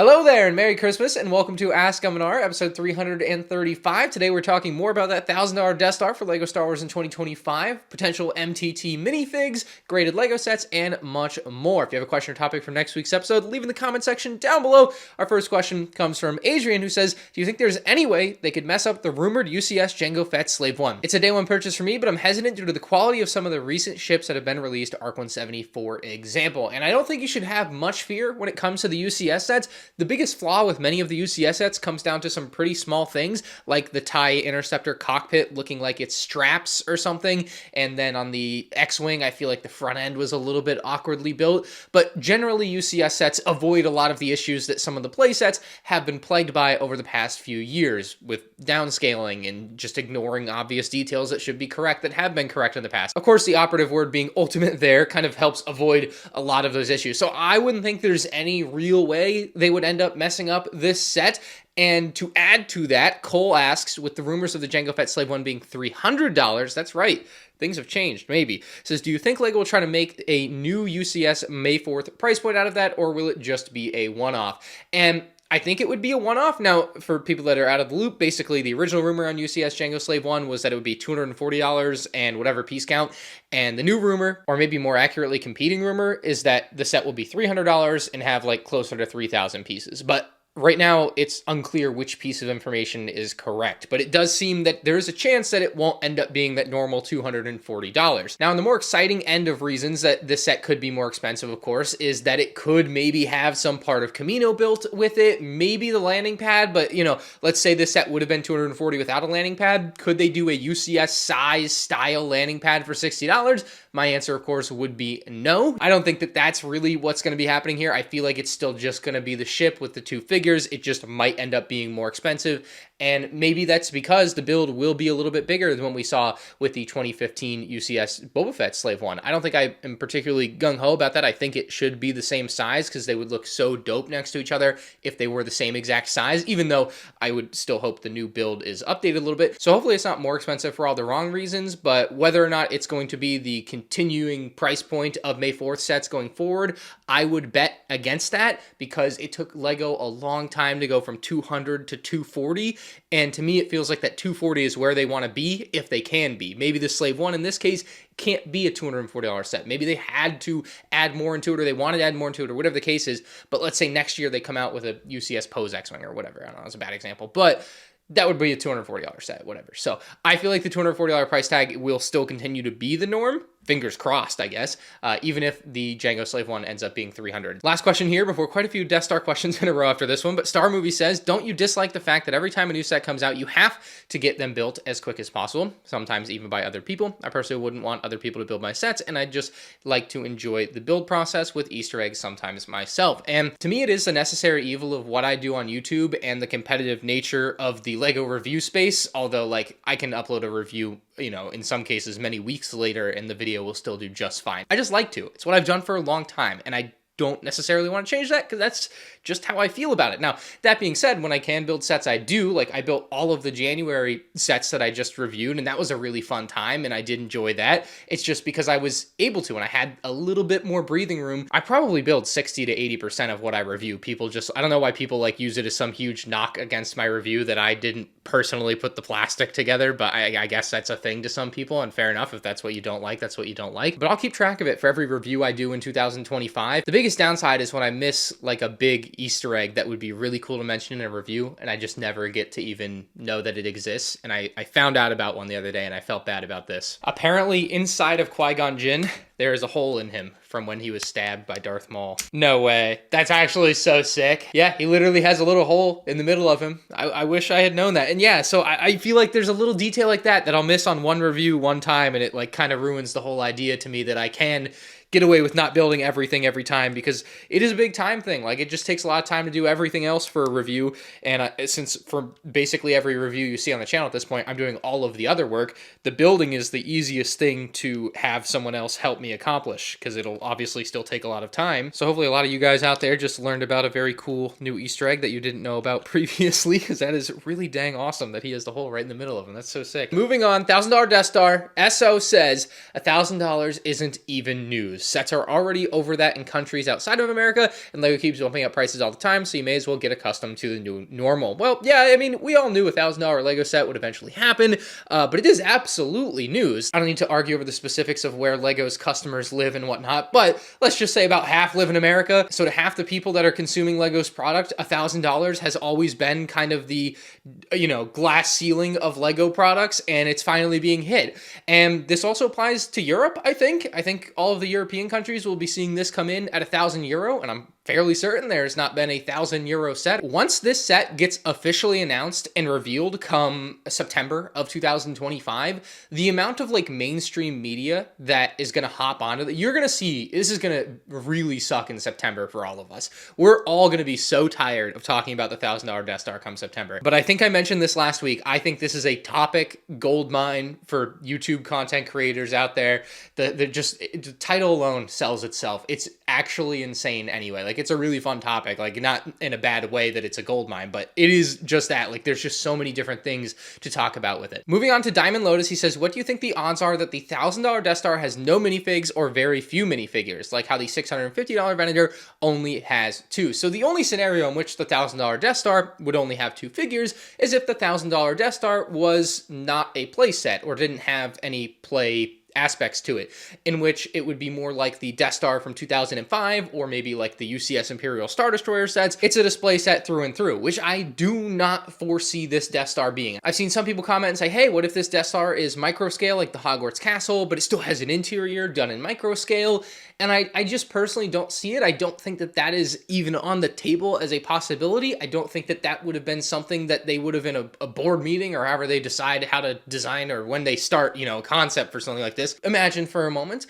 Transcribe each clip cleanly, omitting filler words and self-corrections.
Hello there and Merry Christmas and welcome to Ask MandR, episode 335. Today we're talking more about that $1,000 Death Star for LEGO Star Wars in 2025, potential MTT Minifigs, graded LEGO sets, and much more. If you have a question or topic for next week's episode, leave in the comment section down below. Our first question comes from Adrian, who says, do you think there's any way they could mess up the rumored UCS Jango Slave 1? It's a day one purchase for me, but I'm hesitant due to the quality of some of the recent ships that have been released, ARC 170 for example. And I don't think you should have much fear when it comes to the UCS sets. The biggest flaw with many of the UCS sets comes down to some pretty small things, like the TIE Interceptor cockpit looking like it's straps or something, and then on the X-Wing, I feel like the front end was a little bit awkwardly built, but generally UCS sets avoid a lot of the issues that some of the play sets have been plagued by over the past few years, with downscaling and just ignoring obvious details that should be correct that have been correct in the past. Of course, the operative word being ultimate there kind of helps avoid a lot of those issues, so I wouldn't think there's any real way they would end up messing up this set. And to add to that, Cole asks, with the rumors of the Jango Slave 1 being $300, that's right, things have changed, maybe. Says, do you think LEGO will try to make a new UCS May 4th price point out of that, or will it just be a one-off? And I think it would be a one-off. Now, for people that are out of the loop, basically the original rumor on UCS Jango Slave 1 was that it would be $240 and whatever piece count. And the new rumor, or maybe more accurately competing rumor, is that the set will be $300 and have like closer to 3,000 pieces. But right now, it's unclear which piece of information is correct, but it does seem that there is a chance that it won't end up being that normal $240. Now, on the more exciting end of reasons that this set could be more expensive, of course, is that it could maybe have some part of Camino built with it, maybe the landing pad, but, you know, let's say this set would have been $240 without a landing pad. Could they do a UCS size style landing pad for $60? My answer, of course, would be no. I don't think that that's really what's going to be happening here. I feel like it's still just going to be the ship with the two figures. It just might end up being more expensive. And maybe that's because the build will be a little bit bigger than what we saw with the 2015 UCS Boba Fett Slave 1. I don't think I am particularly gung-ho about that. I think it should be the same size because they would look so dope next to each other if they were the same exact size, even though I would still hope the new build is updated a little bit. So hopefully it's not more expensive for all the wrong reasons, but whether or not it's going to be the continuing price point of May 4th sets going forward, I would bet against that because it took LEGO a long time to go from 200 to 240. And to me, it feels like that 240 is where they want to be if they can be. Maybe the Slave 1 in this case can't be a $240 set. Maybe they had to add more into it or they wanted to add more into it or whatever the case is. But let's say next year they come out with a UCS Pose X-Wing or whatever. I don't know, that's a bad example. But that would be a $240 set, whatever. So I feel like the $240 price tag will still continue to be the norm. Fingers crossed, I guess, even if the Jango Slave 1 ends up being $300. Last question here before quite a few Death Star questions in a row after this one, but Star Movie says, don't you dislike the fact that every time a new set comes out, you have to get them built as quick as possible, sometimes even by other people? I personally wouldn't want other people to build my sets, and I'd just like to enjoy the build process with Easter eggs sometimes myself. And to me, it is a necessary evil of what I do on YouTube and the competitive nature of the LEGO review space, although, like, I can upload a review, you know, in some cases many weeks later and the video will still do just fine. I just like to. It's what I've done for a long time, and I don't necessarily want to change that because that's just how I feel about it. Now, that being said, when I can build sets, I do. Like, I built all of the January sets that I just reviewed, and that was a really fun time, and I did enjoy that. It's just because I was able to, and I had a little bit more breathing room. I probably build 60 to 80% of what I review. People just, I don't know why people like use it as some huge knock against my review that I didn't personally put the plastic together, but I guess that's a thing to some people, and fair enough. If that's what you don't like, that's what you don't like. But I'll keep track of it for every review I do in 2025. The biggest downside is when I miss like a big Easter egg that would be really cool to mention in a review, and I just never get to even know that it exists. And I found out about one the other day, and I felt bad about this. Apparently, inside of Qui-Gon Jinn, there is a hole in him from when he was stabbed by Darth Maul. No way. That's actually so sick. Yeah, he literally has a little hole in the middle of him. I wish I had known that. And yeah, so I feel like there's a little detail like that I'll miss on one review one time, and it like kind of ruins the whole idea to me that I can get away with not building everything every time, because it is a big time thing. Like, it just takes a lot of time to do everything else for a review, and since for basically every review you see on the channel at this point, I'm doing all of the other work, the building is the easiest thing to have someone else help me accomplish, because it'll obviously still take a lot of time. So hopefully a lot of you guys out there just learned about a very cool new Easter egg that you didn't know about previously, because that is really dang awesome that he has the hole right in the middle of him. That's so sick. Moving on, $1,000 Death Star. SO says, $1,000 isn't even news. news. Sets are already over that in countries outside of America, and LEGO keeps bumping up prices all the time, so you may as well get accustomed to the new normal. Well, yeah, I mean, we all knew a $1,000 LEGO set would eventually happen, but it is absolutely news. I don't need to argue over the specifics of where LEGO's customers live and whatnot, but let's just say about half live in America, so to half the people that are consuming LEGO's product, $1,000 has always been kind of the, you know, glass ceiling of LEGO products, and it's finally being hit. And this also applies to Europe, I think. I think all of the European countries will be seeing this come in at €1,000, and I'm fairly certain there's not been a €1,000 set. Once this set gets officially announced and revealed come September of 2025, the amount of like mainstream media that is going to hop onto it, you're going to see, this is going to really suck in September for all of us. We're all going to be so tired of talking about the $1,000 Death Star come September. But I think I mentioned this last week. I think this is a topic gold mine for YouTube content creators out there. The title alone sells itself. It's actually insane anyway. Like, it's a really fun topic, like not in a bad way that it's a gold mine, but it is just that. Like, there's just so many different things to talk about with it. Moving on to Diamond Lotus, he says, what do you think the odds are that the $1,000 Death Star has no minifigs or very few minifigures, like how the $650 Venator only has 2? So the only scenario in which the $1,000 Death Star would only have 2 figures is if the $1,000 Death Star was not a play set or didn't have any play aspects to it, in which it would be more like the Death Star from 2005 or maybe like the UCS Imperial Star Destroyer sets. It's a display set through and through, which I do not foresee this Death Star being. I've seen some people comment and say, hey, what if this Death Star is micro scale like the Hogwarts Castle, but it still has an interior done in micro scale? And I just personally don't see it. I don't think that that is even on the table as a possibility. I don't think that that would have been something that they would have in a board meeting or however they decide how to design or when they start, you know, a concept for something like this. Imagine for a moment,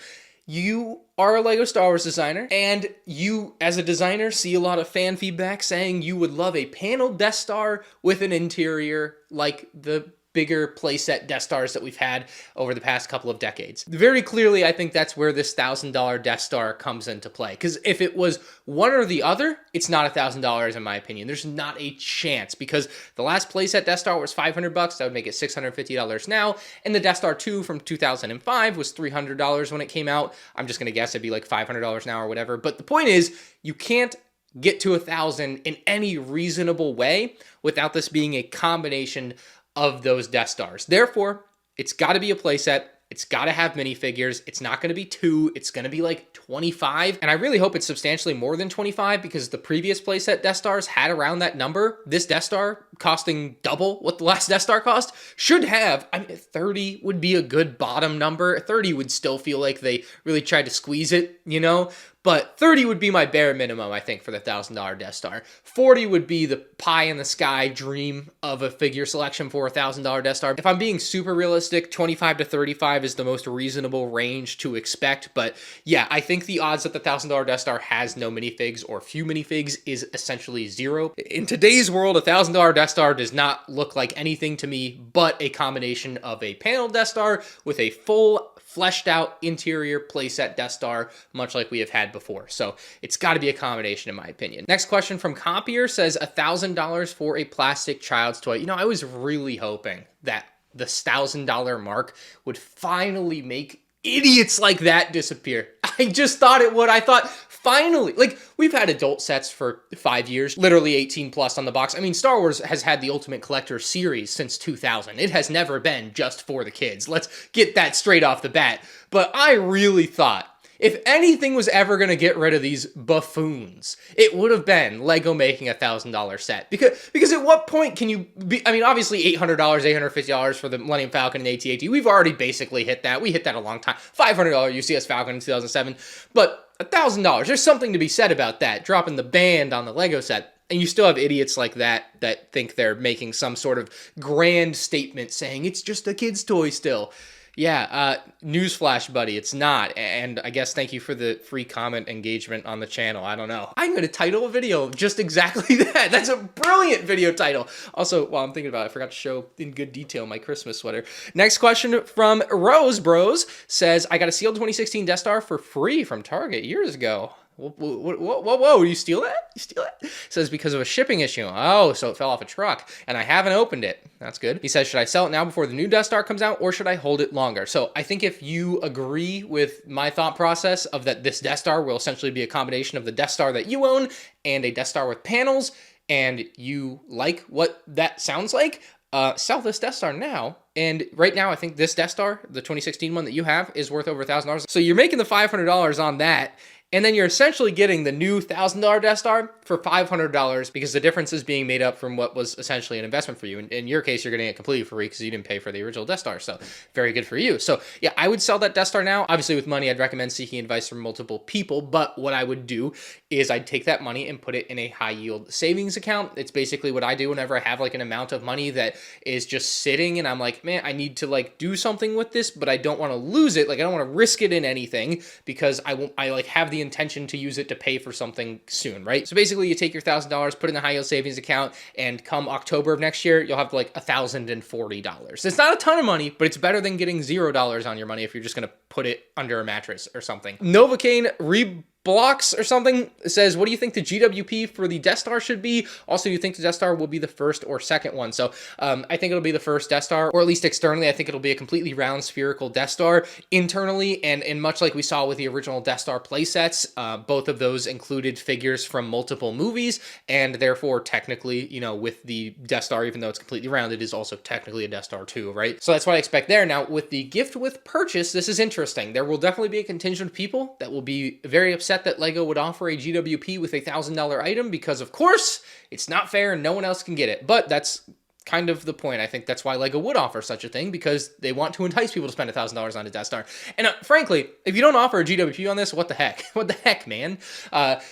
you are a LEGO Star Wars designer, and you, as a designer, see a lot of fan feedback saying you would love a paneled Death Star with an interior like the bigger playset Death Stars that we've had over the past couple of decades. Very clearly, I think that's where this $1,000 Death Star comes into play. Because if it was one or the other, it's not $1,000 in my opinion. There's not a chance, because the last playset Death Star was $500. That would make it $650 now. And the Death Star 2 from 2005 was $300 when it came out. I'm just going to guess it'd be like $500 now or whatever. But the point is, you can't get to 1,000 in any reasonable way without this being a combination of those Death Stars. Therefore, it's got to be a playset. It's got to have minifigures. It's not going to be 2. It's going to be like 25. And I really hope it's substantially more than 25, because the previous playset Death Stars had around that number. This Death Star costing double what the last Death Star cost should have. I mean, 30 would be a good bottom number. 30 would still feel like they really tried to squeeze it, you know? But 30 would be my bare minimum, I think, for the $1,000 Death Star. 40 would be the pie in the sky dream of a figure selection for a $1,000 Death Star. If I'm being super realistic, 25 to 35 is the most reasonable range to expect. But yeah, I think the odds that the $1,000 Death Star has no minifigs or few minifigs is essentially 0. In today's world, a $1,000 Death Star does not look like anything to me but a combination of a panel Death Star with a full fleshed out interior playset Death Star, much like we have had before. So it's got to be a combination, in my opinion. Next question from Copier says, $1,000 for a plastic child's toy. You know, I was really hoping that the $1,000 mark would finally make idiots like that disappear. I just thought it would. I thought, finally, like, we've had adult sets for 5 years, literally 18 plus on the box. I mean, Star Wars has had the Ultimate Collector series since 2000. It has never been just for the kids. Let's get that straight off the bat. But I really thought, if anything was ever going to get rid of these buffoons, it would have been LEGO making a $1,000 set. Because at what point can you be, I mean, obviously $800, $850 for the Millennium Falcon and AT-AT. We've already basically hit that. We hit that a long time. $500 UCS Falcon in 2007. But $1,000, there's something to be said about that, dropping the band on the LEGO set. And you still have idiots like that think they're making some sort of grand statement saying it's just a kid's toy still. Yeah, newsflash, buddy, it's not. And I guess thank you for the free comment engagement on the channel. I don't know. I'm going to title a video just exactly that. That's a brilliant video title. Also, while I'm thinking about it, I forgot to show in good detail my Christmas sweater. Next question from Rose Bros says, I got a sealed 2016 Death Star for free from Target years ago. Whoa, you steal that? You steal that? It says because of a shipping issue. Oh, so it fell off a truck, and I haven't opened it. That's good. He says, should I sell it now before the new Death Star comes out, or should I hold it longer? So I think if you agree with my thought process of that this Death Star will essentially be a combination of the Death Star that you own and a Death Star with panels, and you like what that sounds like, sell this Death Star now. And right now, I think this Death Star, the 2016 one that you have, is worth over $1,000. So you're making the $500 on that, and then you're essentially getting the new $1,000 Death Star for $500 because the difference is being made up from what was essentially an investment for you. In your case, you're getting it completely free because you didn't pay for the original Death Star. So very good for you. So yeah, I would sell that Death Star now. Obviously with money, I'd recommend seeking advice from multiple people. But what I would do is I'd take that money and put it in a high yield savings account. It's basically what I do whenever I have like an amount of money that is just sitting and I'm like, man, I need to like do something with this, but I don't want to lose it. Like I don't want to risk it in anything because I like have the intention to use it to pay for something soon, right? So basically you take your $1,000, put it in the high yield savings account, and come October of next year, you'll have like $1,040. It's not a ton of money, but it's better than getting $0 on your money if you're just going to put it under a mattress or something. Novocaine Blocks or something says, what do you think the GWP for the Death Star should be? Also, do you think the Death Star will be the first or second one? So I think it'll be the first Death Star, or at least externally, I think it'll be a completely round spherical Death Star. Internally, and much like we saw with the original Death Star playsets, both of those included figures from multiple movies, and therefore technically, you know, with the Death Star, even though it's completely round, it is also technically a Death Star too, right? So that's what I expect there. Now, with the gift with purchase, this is interesting. There will definitely be a contingent of people that will be very upset that LEGO would offer a GWP with a $1,000 item because, of course, it's not fair and no one else can get it. But that's kind of the point. I think that's why LEGO would offer such a thing, because they want to entice people to spend $1,000 on a Death Star. And frankly, if you don't offer a GWP on this, what the heck? What the heck, man?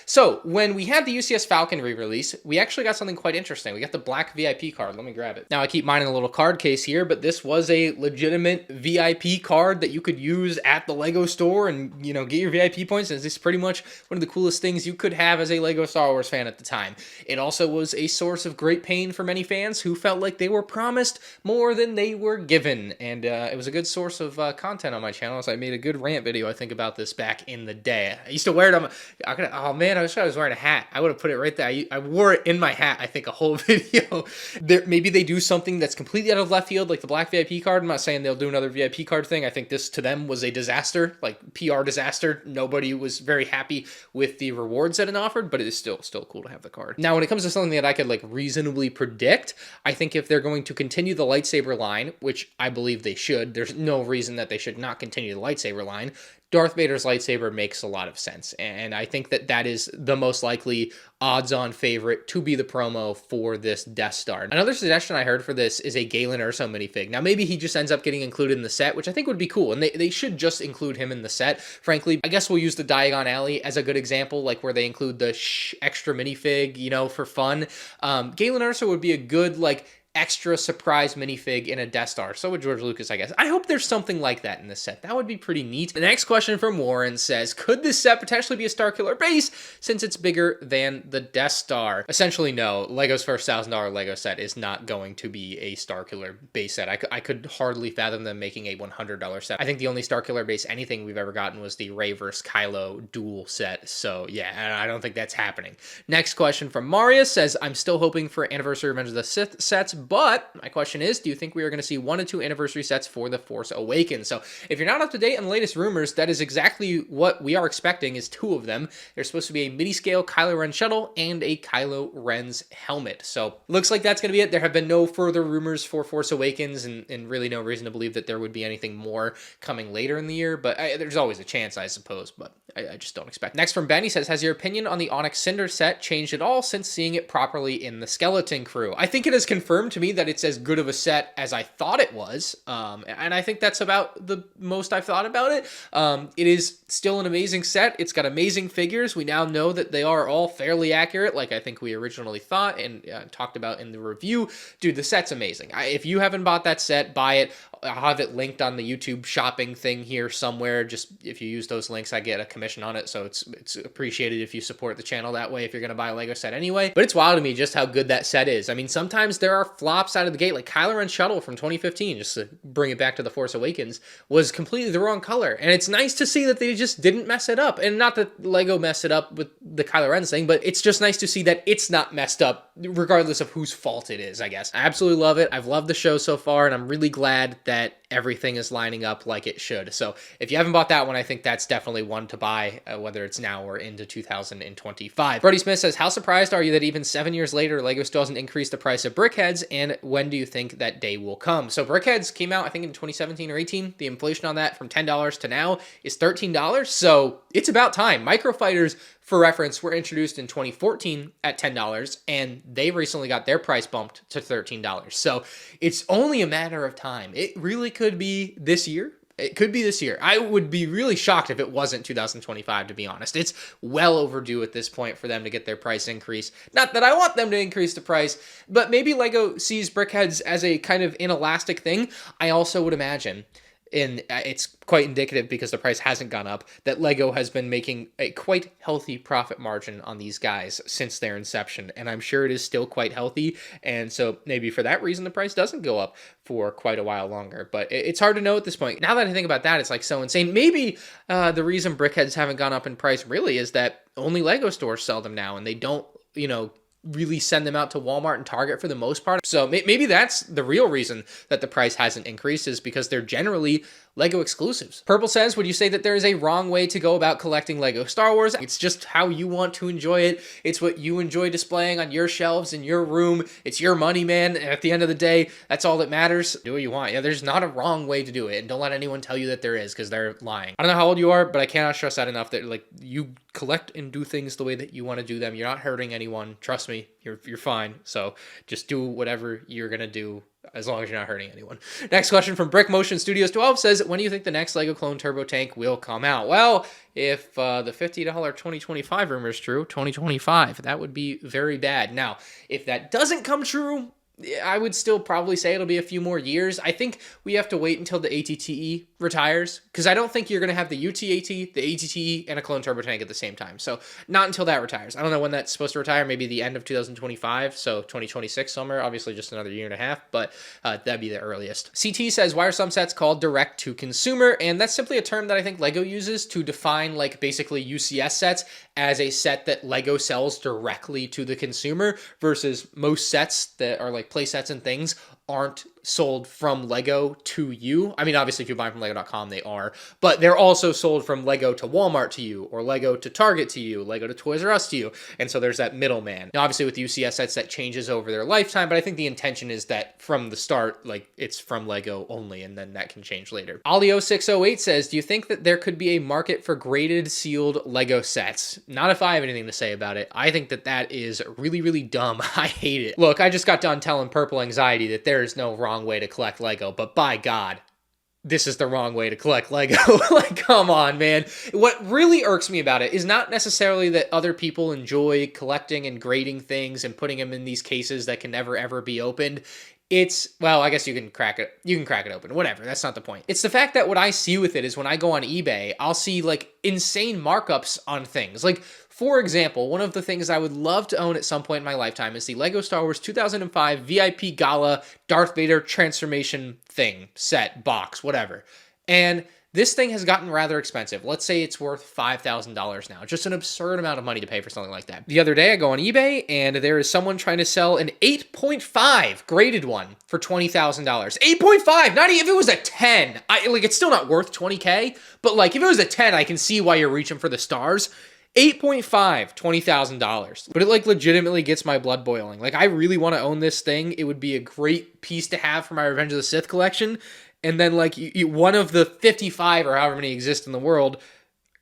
So when we had the UCS Falcon re-release, we actually got something quite interesting. We got the black VIP card. Let me grab it. Now I keep mine in a little card case here, but this was a legitimate VIP card that you could use at the LEGO store and, you know, get your VIP points. And this is pretty much one of the coolest things you could have as a LEGO Star Wars fan at the time. It also was a source of great pain for many fans who felt like they were promised more than they were given, and it was a good source of content on my channel. So I made a good rant video, I think, about this back in the day. I used to wear it on oh man, I wish I was wearing a hat. I would have put it right there. I wore it in my hat, I think, a whole video. Maybe they do something that's completely out of left field, like the black VIP card. I'm not saying they'll do another VIP card thing. I think this, to them, was a disaster, like PR disaster. Nobody was very happy with the rewards that it offered, but it is still cool to have the card. Now, when it comes to something that I could like reasonably predict, I think if they're going to continue the lightsaber line, which I believe they should, there's no reason that they should not continue the lightsaber line. Darth Vader's lightsaber makes a lot of sense, and I think that that is the most likely odds-on favorite to be the promo for this Death Star. Another suggestion I heard for this is a Galen Erso minifig. Now, maybe he just ends up getting included in the set, which I think would be cool, and they should just include him in the set. Frankly, I guess we'll use the Diagon Alley as a good example, like where they include the extra minifig, you know, for fun. Galen Erso would be a good, like, extra surprise minifig in a Death Star. So would George Lucas, I guess. I hope there's something like that in this set. That would be pretty neat. The next question from Warren says, could this set potentially be a Starkiller base since it's bigger than the Death Star? Essentially, no. LEGO's first $1,000 LEGO set is not going to be a Starkiller base set. I could hardly fathom them making a $100 set. I think the only Starkiller base anything we've ever gotten was the Rey vs. Kylo dual set. So yeah, I don't think that's happening. Next question from Marius says, I'm still hoping for Anniversary Revenge of the Sith sets, but my question is, do you think we are going to see 1 to 2 anniversary sets for The Force Awakens? So if you're not up to date on the latest rumors, that is exactly what we are expecting, is 2 of them. There's supposed to be a mini-scale Kylo Ren shuttle and a Kylo Ren's helmet. So looks like that's going to be it. There have been no further rumors for Force Awakens, and really no reason to believe that there would be anything more coming later in the year, but there's always a chance, I suppose, but I just don't expect. Next from Ben, he says, has your opinion on the Onyx Cinder set changed at all since seeing it properly in the Skeleton Crew? I think it has confirmed to me that it's as good of a set as I thought it was, and I think that's about the most I've thought about it. It is still an amazing set. It's got amazing figures. We now know that they are all fairly accurate, like I think we originally thought and talked about in the review. Dude, the set's amazing. If you haven't bought that set, buy it. I'll have it linked on the YouTube shopping thing here somewhere. Just if you use those links, I get a commission on it. So it's appreciated if you support the channel that way if you're going to buy a Lego set anyway. But it's wild to me just how good that set is. I mean, sometimes there are flops out of the gate, like Kylo Ren Shuttle from 2015, just to bring it back to The Force Awakens, was completely the wrong color. And it's nice to see that they just didn't mess it up. And not that Lego messed it up with the Kylo Ren thing, but it's just nice to see that it's not messed up regardless of whose fault it is, I guess. I absolutely love it. I've loved the show so far, and I'm really glad that everything is lining up like it should. So if you haven't bought that one, I think that's definitely one to buy, whether it's now or into 2025. Brody Smith says, how surprised are you that even 7 years later, Lego still hasn't increased the price of Brickheadz, and when do you think that day will come? So Brickheadz came out, I think in 2017 or 18. The inflation on that from $10 to now is $13. So it's about time. Microfighters, for reference, were introduced in 2014 at $10, and they recently got their price bumped to $13. So it's only a matter of time. It really could be this year. It could be this year. I would be really shocked if it wasn't 2025, to be honest. It's well overdue at this point for them to get their price increase. Not that I want them to increase the price, but maybe Lego sees Brickheadz as a kind of inelastic thing. I also would imagine, and it's quite indicative because the price hasn't gone up, that Lego has been making a quite healthy profit margin on these guys since their inception, and I'm sure it is still quite healthy, and so maybe for that reason the price doesn't go up for quite a while longer, but it's hard to know at this point. Now that I think about that, it's like so insane. Maybe the reason Brickheadz haven't gone up in price really is that only Lego stores sell them now, and they don't, you know, really send them out to Walmart and Target for the most part. So maybe that's the real reason that the price hasn't increased, is because they're generally Lego exclusives. Purple says, would you say that there is a wrong way to go about collecting Lego Star Wars? It's just how you want to enjoy it. It's what you enjoy displaying on your shelves in your room. It's your money, man. At the end of the day, that's all that matters. Do what you want. Yeah, there's not a wrong way to do it. And don't let anyone tell you that there is, because they're lying. I don't know how old you are, but I cannot stress that enough, that like you collect and do things the way that you want to do them. You're not hurting anyone. Trust me, you're fine. So just do whatever you're going to do, as long as you're not hurting anyone. Next question from Brick Motion Studios 12 says, when do you think the next Lego Clone Turbo Tank will come out? Well, if the $50 2025 rumor is true, 2025, that would be very bad. Now, if that doesn't come true, I would still probably say it'll be a few more years. I think we have to wait until the ATTE retires, because I don't think you're going to have the UTAT, the ATTE, and a Clone Turbo Tank at the same time. So not until that retires. I don't know when that's supposed to retire, maybe the end of 2025, so 2026 somewhere, obviously just another year and a half, but that'd be the earliest. CT says, why are some sets called direct to consumer? And that's simply a term that I think Lego uses to define like basically UCS sets as a set that Lego sells directly to the consumer, versus most sets that are like play sets and things aren't sold from Lego to you. I mean, obviously, if you buy them from Lego.com, they are, but they're also sold from Lego to Walmart to you, or Lego to Target to you, Lego to Toys R Us to you, and so there's that middleman. Now, obviously, with UCS sets, that changes over their lifetime, but I think the intention is that from the start, like, it's from Lego only, and then that can change later. Olio608 says, do you think that there could be a market for graded, sealed Lego sets? Not if I have anything to say about it. I think that that is really, really dumb. I hate it. Look, I just got done telling Purple Anxiety that there is no wrong way to collect Lego, but by God, this is the wrong way to collect Lego. Like, come on, man. What really irks me about it is not necessarily that other people enjoy collecting and grading things and putting them in these cases that can never, ever be opened. It's, well, I guess you can crack it open, whatever, that's not the point. It's the fact that what I see with it is when I go on eBay, I'll see like insane markups on things. Like, for example, one of the things I would love to own at some point in my lifetime is the LEGO Star Wars 2005 VIP Gala Darth Vader transformation thing, set, box, whatever. And this thing has gotten rather expensive. Let's say it's worth $5,000 now. Just an absurd amount of money to pay for something like that. The other day I go on eBay and there is someone trying to sell an 8.5 graded one for $20,000. 8.5, not even if it was a 10. It's still not worth 20K, but like if it was a 10, I can see why you're reaching for the stars. 8.5, $20,000. But it like legitimately gets my blood boiling. Like, I really want to own this thing. It would be a great piece to have for my Revenge of the Sith collection. And then like one of the 55 or however many exist in the world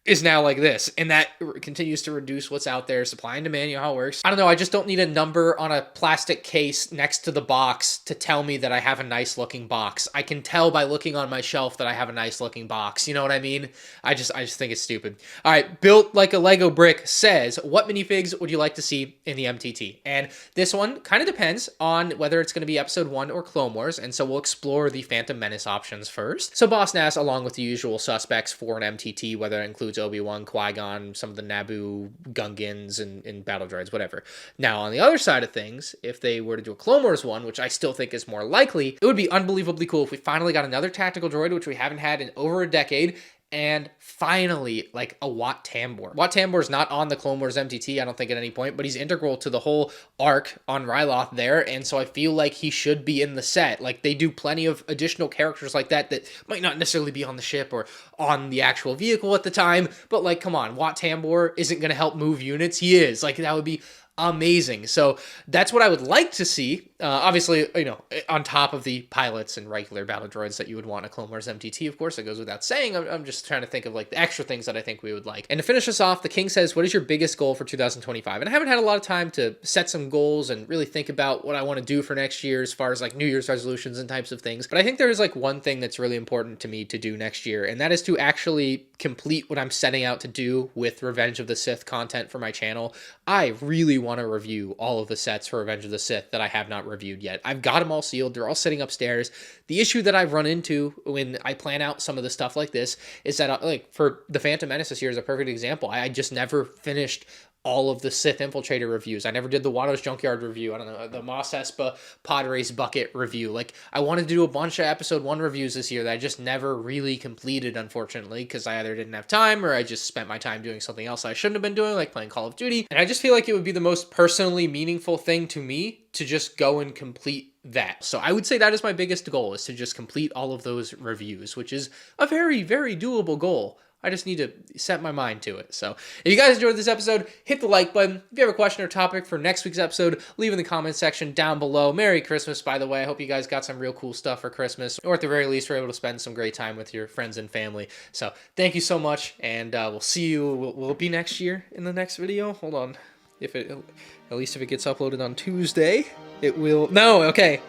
is now like this, and that continues to reduce what's out there. Supply and demand, you know how it works. I don't know, I just don't need a number on a plastic case next to the box to tell me that I have a nice looking box. I can tell by looking on my shelf that I have a nice looking box. You know what I mean? I just think it's stupid. All right, Built Like a Lego Brick says, what minifigs would you like to see in the MTT? And this one kind of depends on whether it's going to be episode 1 or Clone Wars, and so we'll explore the Phantom Menace options first. So Boss Nass, along with the usual suspects for an MTT, whether it includes Obi-Wan, Qui-Gon, some of the Naboo Gungans and battle droids, whatever. Now, on the other side of things, if they were to do a Clone Wars one, which I still think is more likely, it would be unbelievably cool if we finally got another tactical droid, which we haven't had in over a decade, and finally, like a Wat Tambor. Wat Tambor is not on the Clone Wars MTT, I don't think, at any point, but he's integral to the whole arc on Ryloth there, and so I feel like he should be in the set. Like, they do plenty of additional characters like that that might not necessarily be on the ship or on the actual vehicle at the time, but, like, come on, Wat Tambor isn't going to help move units. He is. Like, that would be amazing. So that's what I would like to see. Obviously, you know, on top of the pilots and regular battle droids that you would want in a Clone Wars MTT, of course, that goes without saying. I'm just trying to think of like the extra things that I think we would like. And to finish us off, the King says, what is your biggest goal for 2025? And I haven't had a lot of time to set some goals and really think about what I want to do for next year as far as like New Year's resolutions and types of things. But I think there is like one thing that's really important to me to do next year, and that is to actually complete what I'm setting out to do with Revenge of the Sith content for my channel. I really want to review all of the sets for Revenge of the Sith that I have not reviewed yet. I've got them all sealed. They're all sitting upstairs. The issue that I've run into when I plan out some of the stuff like this is that, like, for the Phantom Menace this year is a perfect example. I just never finished all of the Sith Infiltrator reviews. I never did the Watto's Junkyard review. I don't know, the Mos Espa Pod Race Bucket review. Like, I wanted to do a bunch of episode 1 reviews this year that I just never really completed, unfortunately, because I either didn't have time or I just spent my time doing something else I shouldn't have been doing, like playing Call of Duty. And I just feel like it would be the most personally meaningful thing to me to just go and complete that. So I would say that is my biggest goal, is to just complete all of those reviews, which is a very, very doable goal. I just need to set my mind to it. So if you guys enjoyed this episode, hit the like button. If you have a question or topic for next week's episode, leave in the comments section down below. Merry Christmas, by the way. I hope you guys got some real cool stuff for Christmas, or at the very least, were able to spend some great time with your friends and family. So thank you so much, and we'll see you. Will it be next year in the next video? Hold on. At least if it gets uploaded on Tuesday, it will. No, okay.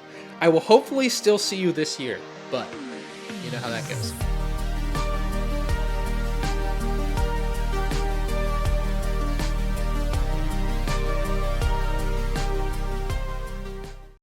I will hopefully still see you this year, but you know how that goes.